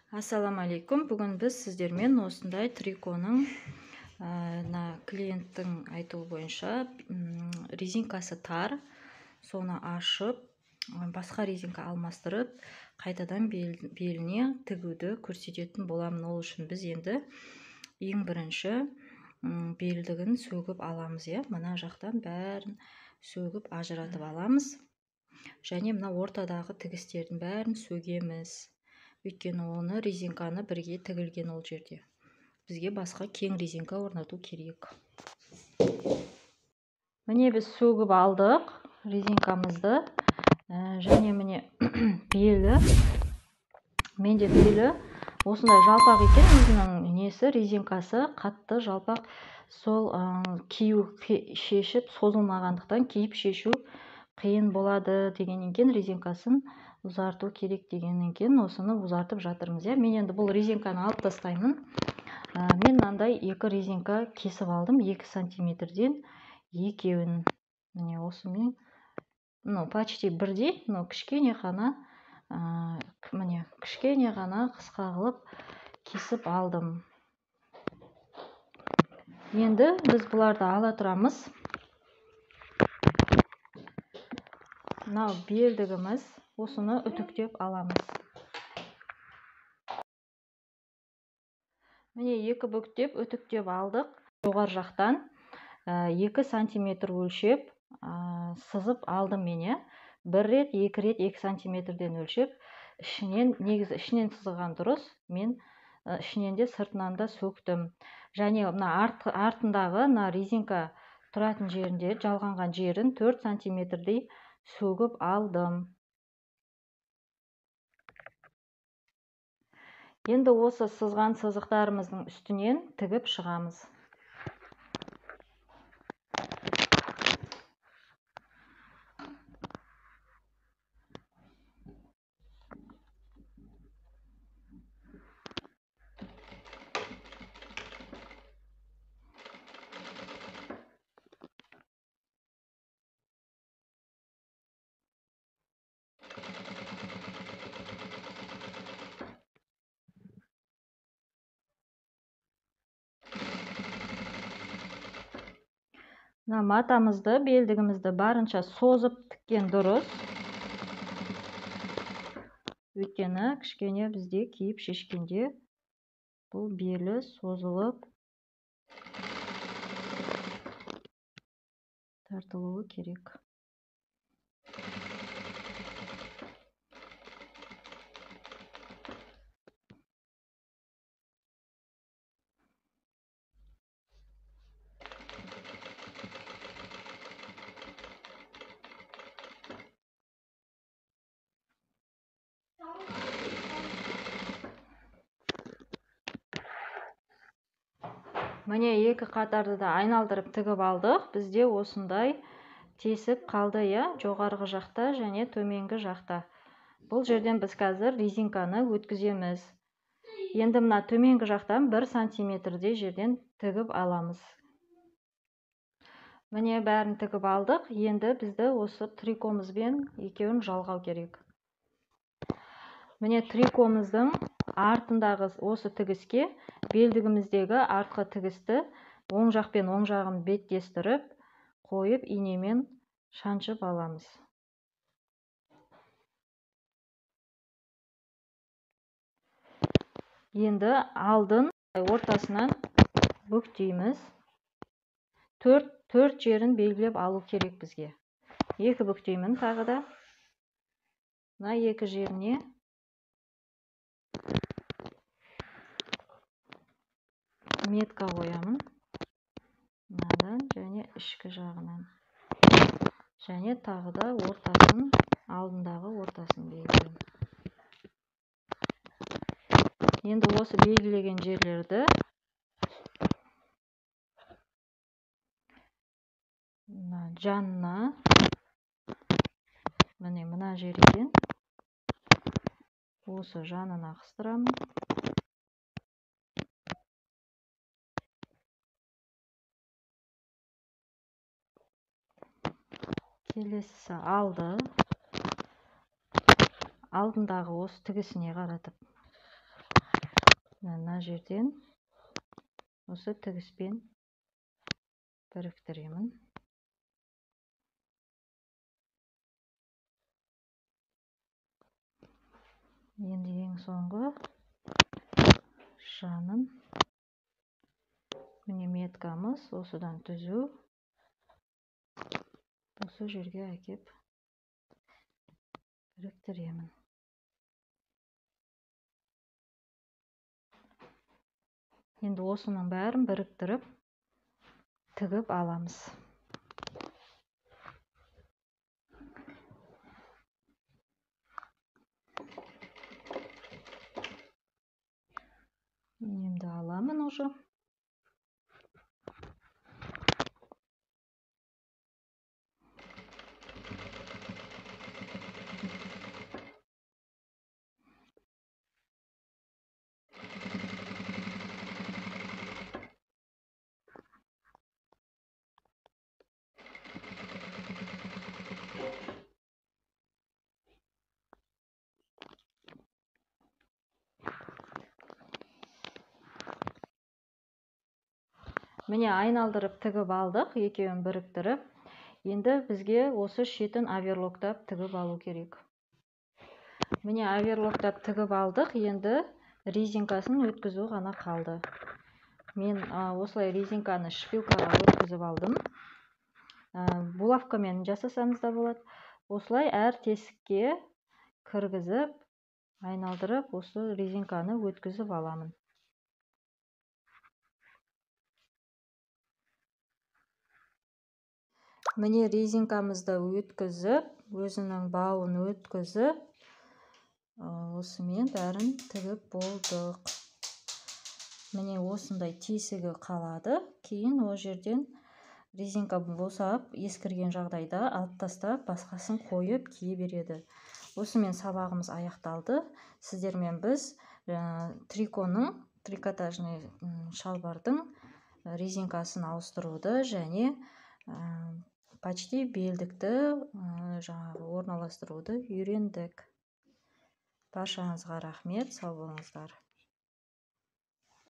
Ассаламалейкум. Бүгін біз сіздермен осындай триконың клиенттің айтуы бойынша резинкасы тар, соны ашып, басқа резинка алмастырып, қайтадан беліне тігуді көрсететін боламын. Ол үшін біз енді ең бірінші белдігін сөгіп аламыз. Мына жақтан бәрін сөгіп ажыратып аламыз. Және мына ортадағы тігістердің бәрін сөгеміз. Өйткені оны резинканы бірге тігілген ол жерде. Бізге басқа кең резинка орнату керек. Міне біз сөгіп алдық резинкамызды. Және міне белі. Менде белі осындай жалпақ екен, өзінің несі резинкасы қатты жалпақ. Сол кию шешіп созылмағандықтан киіп шешу қиын болады дегеннен кейін резинкасын ұзарту керек дегеннен кейін осыны ұзартып жатырмыз. Мен енді бұл резинканы алып тастаймын. Мен мынандай екі резинка кесіп алдым, 2 сантиметрден екеуін. Міне осымен почти бірдей, кішкене ғана қысқа қылып кесіп алдым. Енді біз бұларды ала тұрамыз. Мынау белдігіміз, осыны үтіктеп аламыз. Міне 2 бүктеп үтіктеп алдық. Жоғар жақтан 2 сантиметр өлшеп сызып алдым мен. Бір рет, 2 рет 2 сантиметрден өлшеп, негізі ішінен сызған дұрыс. Мен ішінен де сыртынан да сөктім. Және артындағы резинка тұратын жерінде жалғанған жерін 4 сантиметрдей сөгіп алдым. Енді осы сызған сызықтарымыздың үстінен тігіп шығамыз. Матамызды, белдігімізді барынша созып тіккен дұрыс. Өйткені кішкене бізде киіп шешкенде бұл белі созылып тартылуы керек. Міне 2 қатарды да айналдырып тігіп алдық. Бізде осындай тесік қалды, жоғарғы жақта және төменгі жақта. Бұл жерден біз қазір резинканы өткіземіз. Енді мына төменгі жақтан 1 сантиметрдей жерден тігіп аламыз. Міне бәрін тігіп алдық. Енді бізді осы трикомызбен екеуін жалғау керек. Міне трикомыздың артындағы осы тігіске белдігіміздегі артқы тігісті оң жақ пен оң жағын беттестіріп қойып инемен шаншып аламыз. Енді алдын ортасынан бүктейміз. 4 жерін белгілеп алу керек бізге. 2 бүктеймін тағы да. Мына 2 жеріне метка қоямын. Мынадан және ішкі жағынан. Және тағы да ортасын, алдындағы ортасын белгілеймін. Енді осы белгілеген жерлерді жанына, мына жерден осы жанына қыстырамын. Келесі алдындағы осы тігісіне қаратып мына жерден осы тігіспен біріктіремін. Енді ең соңғы жанын міне меткамыз осыдан түзу. Осы жерге әкеп біріктіремін. Енді осының бәрін біріктіріп тігіп аламыз. Енемді аламын уже. Міне айналдырып тігіп алдық, екеуін біріктіріп. Енді бізге осы шетін оверлоктап тігіп алу керек. Міне оверлоктап тігіп алдық, енді резинкасын өткізу ғана қалды. Мен осылай резинканы шпилкаға өткізіп алдым. Булавкамен жасасаңыз да болады. Осылай әр тесікке кіргізіп, айналдырып, осы резинканы өткізіп аламын. Міне резинкамызды өткізіп, өзінің бауын өткізіп, осымен бәрін тігіп болдық. Міне осындай тесігі қалады. Кейін о жерден резинка босап, ескірген жағдайда алып тастап, басқасын қойып кие береді. Осымен сабағымыз аяқталды. Сіздермен біз трикотажный шалбардың резинкасын ауыстыруды және почти белдікті орналастыруды үйрендік. Баршаңызға рахмет, сау болыңыздар.